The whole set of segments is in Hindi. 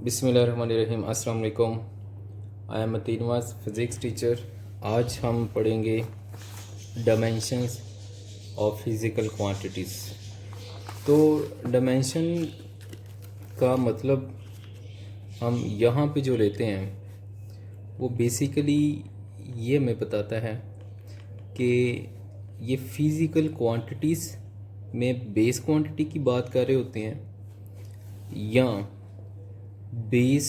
बिस्मिल्लाहिर्रहमानिर्रहीम। अस्सलाम वालेकुम। आई एम तीनवास फिज़िक्स टीचर। आज हम पढ़ेंगे डायमेंशंस ऑफ फिज़िकल क्वांटिटीज़। तो डायमेंशन का मतलब हम यहाँ पे जो लेते हैं वो बेसिकली ये हमें बताता है कि ये फिज़िकल क्वांटिटीज़ में बेस क्वांटिटी की बात कर रहे होते हैं या बेस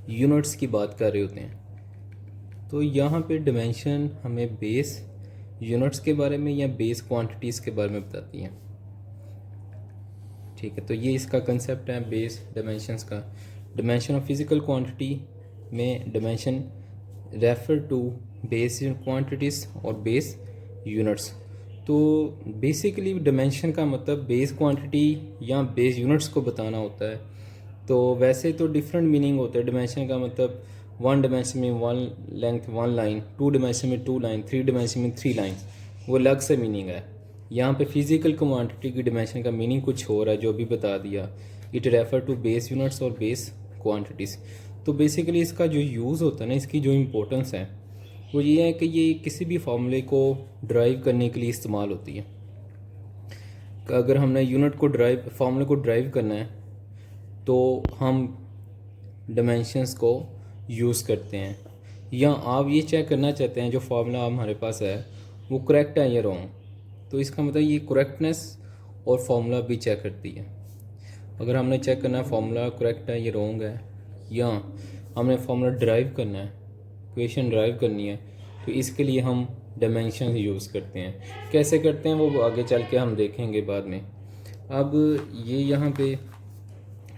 यूनिट्स की बात कर रहे होते हैं। तो यहाँ पे डिमेंशन हमें बेस यूनिट्स के बारे में या बेस क्वांटिटीज़ के बारे में बताती हैं। ठीक है, तो ये इसका कंसेप्ट है बेस डिमेंशंस का। डिमेंशन ऑफ फिज़िकल क्वांटिटी में dimension refer to base quantities और बेस यूनिट्स। तो बेसिकली डिमेंशन का मतलब बेस क्वांटिटी या बेस यूनिट्स को बताना होता है। तो वैसे तो डिफरेंट मीनिंग होते हैं डिमेंशन का। मतलब वन डिमेंशन में one length one line, two dimension में टू लाइन, थ्री डिमेंशन में थ्री लाइन, वो अलग से मीनिंग है। यहाँ पे फिजिकल क्वांटिटी की डिमेंशन का मीनिंग कुछ हो रहा है जो भी बता दिया। It refer to base units और बेस क्वांटिटीज़। तो बेसिकली इसका जो यूज़ होता है ना, इसकी जो इम्पोर्टेंस है वो ये है कि ये किसी भी फार्मूले को ड्राइव करने के लिए इस्तेमाल होती है। अगर हमने यूनिट को फार्मूले को ड्राइव करना है तो हम डिमेंशंस को यूज़ करते हैं। या आप ये चेक करना चाहते हैं जो फार्मूला हमारे पास है वो करेक्ट है या रॉन्ग, तो इसका मतलब ये करेक्टनेस और फार्मूला भी चेक करती है। अगर हमने चेक करना है फार्मूला करेक्ट है या रॉन्ग है, या हमने फार्मूला ड्राइव करना है, इक्वेशन ड्राइव करनी है, तो इसके लिए हम डायमेंशन यूज़ करते हैं। कैसे करते हैं वो आगे चल के हम देखेंगे बाद में। अब ये यहाँ पे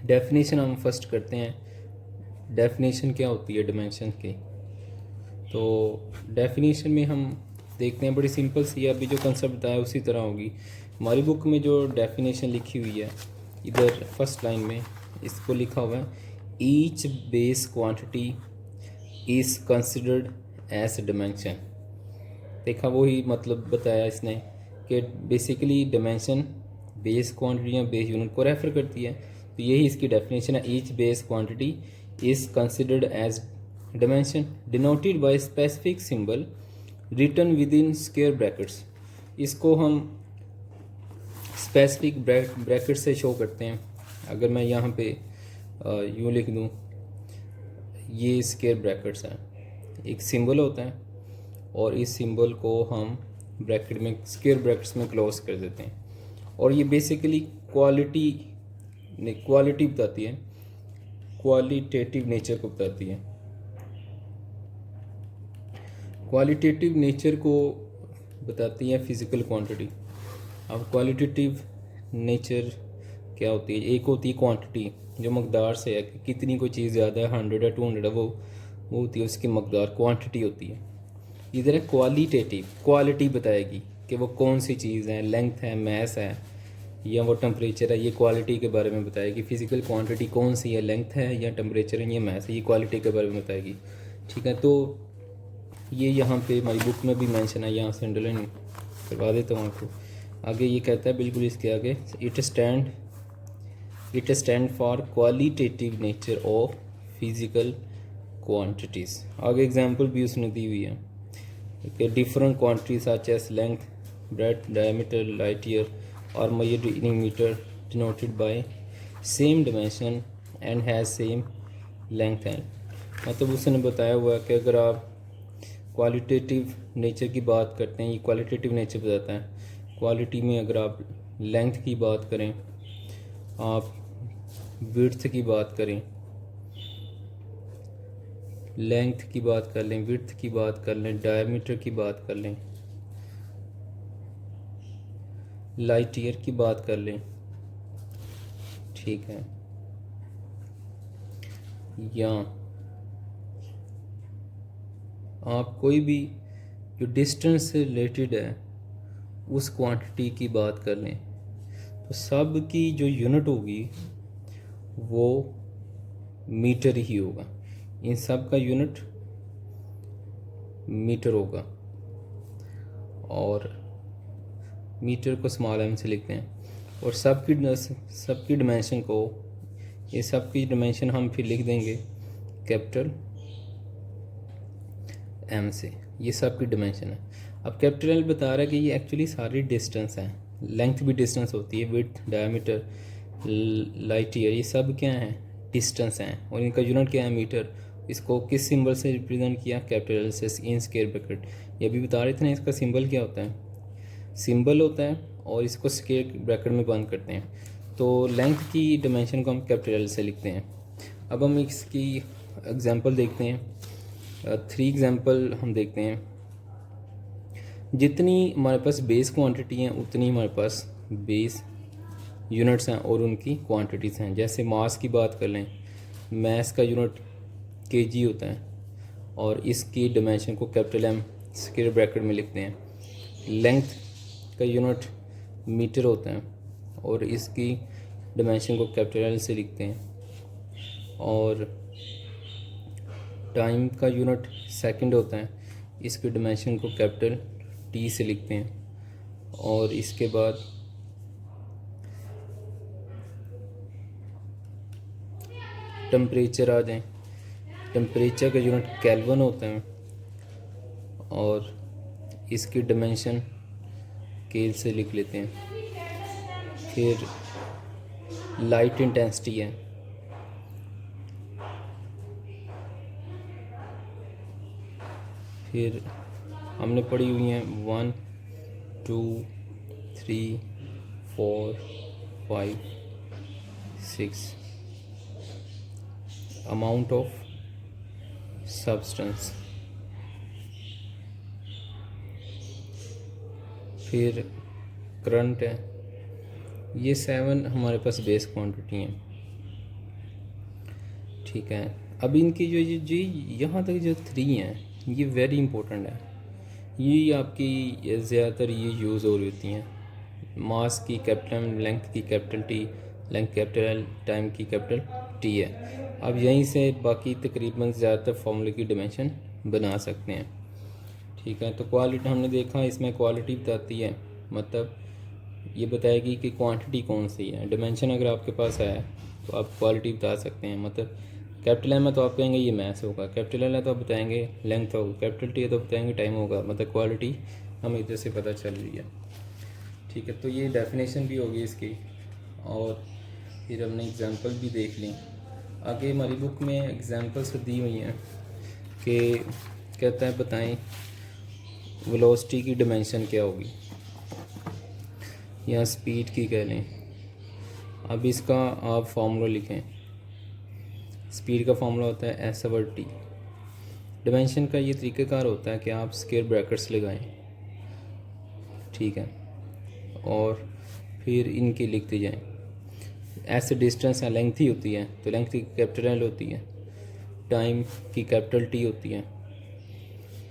डेफिनेशन हम फर्स्ट करते हैं। डेफिनेशन क्या होती है डिमेंशन की? तो डेफिनेशन में हम देखते हैं बड़ी सिंपल सी है, अभी जो कंसेप्ट बताया उसी तरह होगी। हमारी बुक में जो डेफिनेशन लिखी हुई है इधर फर्स्ट लाइन में इसको लिखा हुआ है, each base quantity is considered as dimension. देखा वही मतलब बताया इसने कि बेसिकली डिमेंशन बेस क्वांटिटी या बेस यूनिट को रेफर करती है। तो यही इसकी डेफिनेशन है, each base quantity is considered as dimension denoted by specific symbol written with in square brackets. इसको हम स्पेसिफिक ब्रैकेट से शो करते हैं। अगर मैं यहाँ पे यूँ लिख दूँ, ये स्क्वायर ब्रैकेट्स हैं, एक सिंबल होता है और इस सिंबल को हम ब्रैकेट में स्क्वायर ब्रैकेट्स में क्लोज कर देते हैं। और ये बेसिकली क्वालिटी बताती है, क्वालिटेटिव नेचर को बताती है। क्वालिटेटिव नेचर को बताती है फिज़िकल क्वांटिटी। अब क्वालिटेटिव नेचर क्या होती है? एक होती है क्वांटिटी जो मकदार से है कि कितनी कोई चीज़ ज़्यादा है, 100 है, 200 है, वो होती है उसकी मकदार, क्वांटिटी होती है। इधर है क्वालिटेटिव, क्वालिटी बताएगी कि वो कौन सी चीज़ है, लेंथ है, मैस है या वो टेम्परेचर है। ये क्वालिटी के बारे में बताएगी। फिज़िकल क्वांटिटी कौन सी है, लेंथ है या टेम्परेचर है या मैस है, ये क्वालिटी के बारे में बताएगी। ठीक है, तो ये यहाँ पे हमारी बुक में भी मेंशन है, यहाँ से अंडरलाइन करवा देता हूँ आपको। आगे ये कहता है बिल्कुल इसके आगे, it stand for qualitative nature of physical quantities. आगे एग्जांपल भी उसने दी हुई है कि different quantities such as length, breadth, diameter, light year और measured in metre denoted by same dimension and has same length and. मतलब उसने बताया हुआ है कि अगर आप क्वालिटेटिव नेचर की बात करते हैं, ये क्वालिटेटिव नेचर बताता है। क्वालिटी में अगर आप लेंथ की बात करें, आप विड्थ की बात करें, लेंथ की बात कर लें, विड्थ की बात कर लें, डायमीटर की बात कर लें, लाइट ईयर की बात कर लें, ठीक है, या आप कोई भी जो डिस्टेंस से रिलेटेड है उस क्वांटिटी की बात कर लें, तो सब की जो यूनिट होगी वो मीटर ही होगा। इन सब का यूनिट मीटर होगा और मीटर को स्मॉल एम से लिखते हैं। और सबकी डिमेंशन को ये सब की डिमेंशन हम फिर लिख देंगे कैपिटल एम से, ये सब की डिमेंशन है। अब कैपिटल एल बता रहा है कि ये एक्चुअली सारी डिस्टेंस हैं, लेंथ भी डिस्टेंस होती है, विड्थ, डायमीटर, लाइट ईयर, ये सब क्या हैं, डिस्टेंस हैं, और इनका यूनिट क्या है, मीटर। इसको किस सिंबल से रिप्रेजेंट किया, कैपिटल एल से, इन स्क्वायर ब्रैकेट। ये अभी बता रहे थे ना, इसका सिंबल क्या होता है, सिंबल होता है, और इसको स्क्वायर ब्रैकेट में बंद करते हैं। तो लेंथ की डिमेंशन को हम कैपिटल एल से लिखते हैं। अब हम इसकी एग्जांपल देखते हैं, 3 एग्जांपल हम देखते हैं। जितनी हमारे पास बेस क्वांटिटी हैं उतनी हमारे पास बेस यूनिट्स हैं और उनकी क्वांटिटीज़ हैं। जैसे मास की बात कर लें, मास का यूनिट केजी होता है, और इसकी डिमेंशन को कैपिटल एम स्क्वायर ब्रैकेट में लिखते हैं। लेंथ का यूनिट मीटर होता है, और इसकी डिमेंशन को कैपिटल एल से लिखते हैं। और टाइम का यूनिट सेकंड होता है, इसकी डिमेंशन को कैपिटल टी से लिखते हैं। और इसके बाद टेम्परेचर आ जाए, टेम्परेचर का यूनिट केल्विन होता है, और इसकी डिमेंशन केल से लिख लेते हैं। फिर लाइट इंटेंसिटी है, फिर हमने पढ़ी हुई हैं 1 2 3 4 5 6 अमाउंट ऑफ सब्सटेंस। फिर करंट है, ये 7 हमारे पास बेस क्वांटिटी हैं। ठीक है, अब इनकी जो यहाँ तक जो 3 हैं, ये वेरी इंपॉर्टेंट है। ये आपकी ज़्यादातर ये यूज़ हो रही होती हैं। मास की कैपिटल एम, लेंथ की capital T, length capital L, time की कैपिटल टी है। अब यहीं से बाकी तकरीबन ज़्यादातर फार्मूले की डिमेंशन बना सकते हैं। ठीक है, तो क्वालिटी हमने देखा, इसमें क्वालिटी बताती है, मतलब ये बताएगी कि क्वांटिटी कौन सी है। डिमेंशन अगर आपके पास है तो आप क्वालिटी बता सकते हैं। मतलब कैपिटल एम है तो आप कहेंगे ये मैथ होगा, कैपिटल एल है तो आप बताएंगे लेंथ होगा, कैपिटल टी है तो बताएंगे टाइम होगा। मतलब क्वालिटी हमें इधर से पता चल रही है। ठीक है, तो ये डेफिनेशन भी होगी इसकी, और फिर हमने एग्जांपल भी देख ली। आगे हमारी बुक में एग्जांपल्स दी हुई हैं कि कहता है बताएं वेलोसिटी की डिमेंशन क्या होगी, या स्पीड की कह लें। अब इसका आप फार्मूला लिखें। स्पीड का फार्मूला होता है एस ओवर टी। डिमेंशन का ये तरीक़ाकार होता है कि आप स्क्वायर ब्रैकेट्स लगाएं, ठीक है, और फिर इनकी लिखते जाएं। ऐसे डिस्टेंस है, लेंथ ही होती है, तो लेंथ की कैपिटल एल होती है, टाइम की कैपिटल टी होती है।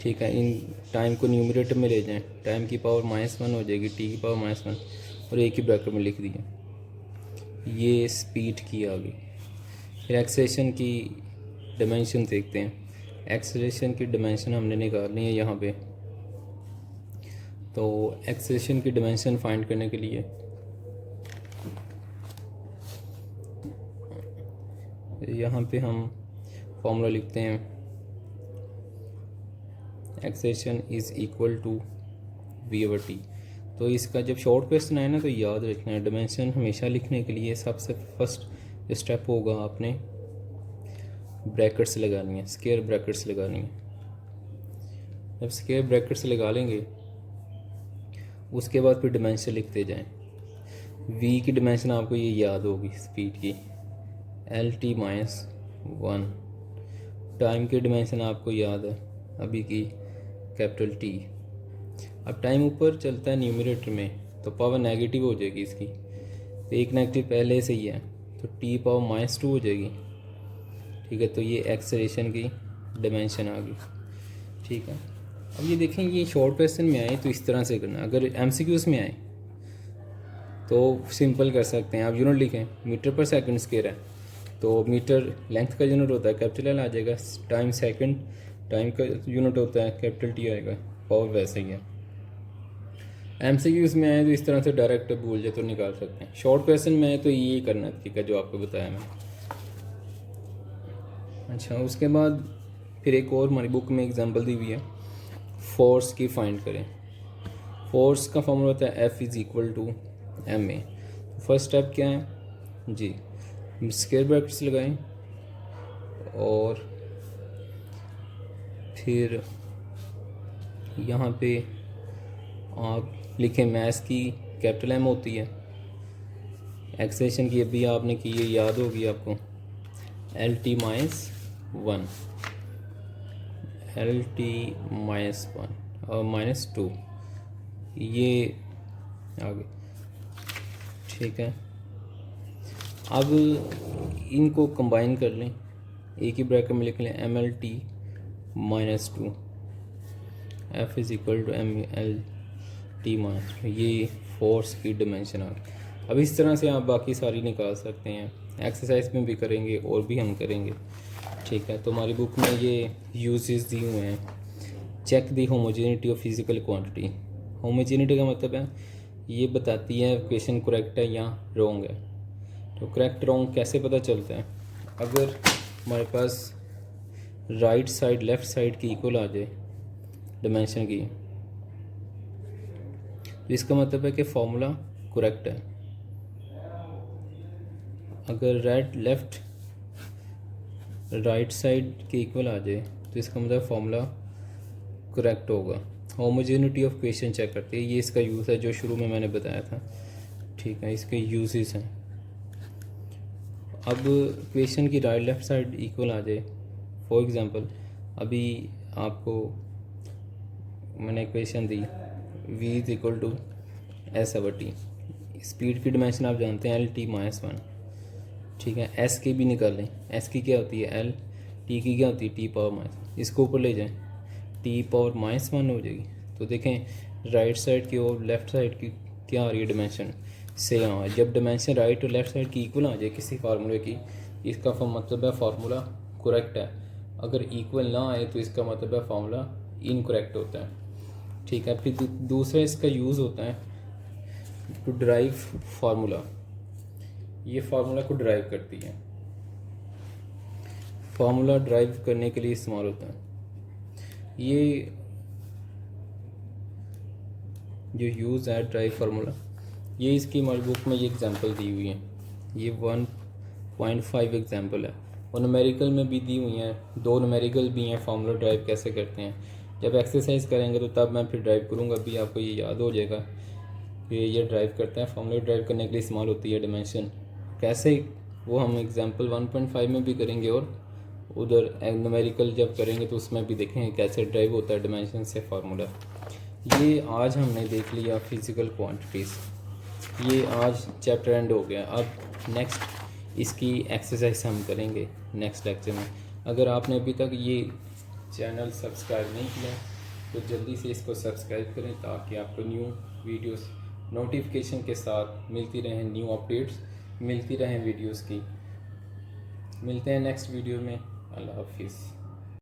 ठीक है, इन टाइम को न्यूमरेटर में ले जाएं, टाइम की पावर -1 हो जाएगी, टी की पावर -1, और एक ही ब्रैकेट में लिख दिया। ये स्पीड की आ गई। फिर एक्सेलेरेशन की डिमेंशन देखते हैं। एक्सेलेरेशन की डिमेंशन हमने निकालनी है यहाँ पे। तो एक्सेलेरेशन की डिमेंशन फाइंड करने के लिए यहाँ पे हम फॉर्मूला लिखते हैं, acceleration is equal to v over t. तो इसका जब शॉर्ट क्वेश्चन आए ना तो याद रखना है, डिमेंशन हमेशा लिखने के लिए सबसे फर्स्ट स्टेप होगा आपने ब्रैकेट्स लगानी है, स्क्वायर ब्रैकेट्स लगानी है। जब स्क्वायर ब्रैकेट्स लगा लेंगे उसके बाद फिर डिमेंशन लिखते जाएं। वी की डिमेंशन आपको ये याद होगी स्पीड की, एल टी -1। टाइम की डिमेंशन आपको याद है अभी की, कैपिटल टी। अब टाइम ऊपर चलता है न्यूमरेटर में तो पावर नेगेटिव हो जाएगी इसकी, तो एक नेगेटिव पहले से ही है तो टी पावर -2 हो जाएगी। ठीक है, तो ये एक्सेलेरेशन की डिमेंशन आ गई। ठीक है, अब ये देखें, ये शॉर्ट क्वेश्चन में आए तो इस तरह से करना, अगर एमसीक्यूज़ में आए तो सिंपल कर सकते हैं। आप यूनिट लिखें, मीटर पर सेकंड स्क्वायर है तो मीटर लेंथ का यूनिट होता है, कैपिटल एल आ जाएगा। टाइम सेकंड, टाइम का यूनिट होता है, कैपिटल टी आएगा। पावर वैसे ही है। एमसीक्यूज़ में आए तो इस तरह से डायरेक्ट भूल जाए तो निकाल सकते हैं। शॉर्ट क्वेश्चन में आए तो ये करना है, ठीक है, जो आपको बताया मैं। अच्छा, उसके बाद फिर एक और हमारी बुक में एग्जांपल दी हुई है, फोर्स की फाइंड करें। फोर्स का फॉर्मूला होता है F is equal to ma। First step क्या है जी, स्क्वायर ब्रैकेट्स लगाएं और फिर यहाँ पे आप लिखें मैथ्स की कैपिटल M होती है, एक्सेशन की अभी आपने की, ये याद होगी आपको, LT माइनस 1, LT माइनस 1 और माइनस 2, ये आगे, ठीक है। अब इनको कंबाइन कर लें, एक ही ब्रैकेट में लिख लें MLT minus 2, F is equal to MLT minus 2, ये फोर्स की डिमेंशन आ गई। अब इस तरह से आप बाकी सारी निकाल सकते हैं, एक्सरसाइज में भी करेंगे और भी हम करेंगे, ठीक है। तो हमारी बुक में ये यूजेस दिए हुए हैं। Check the homogeneity of physical quantity. Homogeneity का मतलब है ये बताती है क्वेश्चन करेक्ट है या रॉन्ग है। तो करेक्ट रॉन्ग कैसे पता चलता है, अगर हमारे पास राइट साइड लेफ़्ट साइड की इक्वल आ जाए डिमेंशन की, तो इसका मतलब है कि फॉर्मूला करेक्ट है। अगर राइट साइड के इक्वल आ जाए तो इसका मतलब फॉर्मूला करेक्ट होगा। होमोजेनिटी ऑफ क्वेश्चन चेक करते हैं, ये इसका यूज़ है जो शुरू में मैंने बताया था, ठीक है, इसके यूजेस हैं। अब क्वेश्चन की राइट लेफ़्ट साइड इक्वल आ जाए, फॉर एग्ज़ाम्पल अभी आपको मैंने क्वेश्चन दी v is equal to s/t, speed की डिमेंशन आप जानते हैं LT माइनस 1, ठीक है। S की भी निकालें, S की क्या होती है L, T की क्या होती है T पावर माइनस, इसको ऊपर ले जाएं T पावर माइनस 1 हो जाएगी। तो देखें राइट साइड की और लेफ़्ट साइड की क्या आ रही है डिमेंशन से। हाँ, जब डिमेंशन राइट और लेफ़्ट साइड की इक्वल आ जाए किसी फार्मूले की, इसका मतलब है फार्मूला करेक्ट है। अगर इक्वल ना आए तो इसका मतलब है फार्मूला इनकरेक्ट होता है, ठीक है। फिर दूसरा इसका यूज़ होता है टू ड्राइव फार्मूला, ये फार्मूला को ड्राइव करती है, फार्मूला ड्राइव करने के लिए इस्तेमाल होता है। ये जो यूज़ है ड्राइव फार्मूला, ये इसकी हमारी बुक में ये एग्जांपल दी हुई है, ये 1.5 एग्जांपल है और न्यूमेरिकल में भी दी हुई हैं, 2 न्यूमेरिकल भी हैं फार्मूला ड्राइव कैसे करते हैं। जब एक्सरसाइज करेंगे तो तब मैं फिर ड्राइव करूँगा, अभी आपको ये याद हो जाएगा कि ये ड्राइव करते हैं, फार्मूला ड्राइव करने के लिए इस्तेमाल होती है डिमेंशन कैसे, वो हम एग्जांपल 1.5 में भी करेंगे और उधर न्यूमेरिकल जब करेंगे तो उसमें भी देखेंगे कैसे ड्राइव होता है डिमेंशन से फार्मूला। ये आज हमने देख लिया फिज़िकल क्वांटिटीज़, ये आज चैप्टर एंड हो गया। अब नेक्स्ट इसकी एक्सरसाइज हम करेंगे नेक्स्ट लेक्चर में। अगर आपने अभी तक ये चैनल सब्सक्राइब नहीं किया तो जल्दी से इसको सब्सक्राइब करें ताकि आपको न्यू वीडियोस नोटिफिकेशन के साथ मिलती रहें, न्यू अपडेट्स मिलती रहें वीडियोस की। मिलते हैं नेक्स्ट वीडियो में, अल्लाह हाफिज़।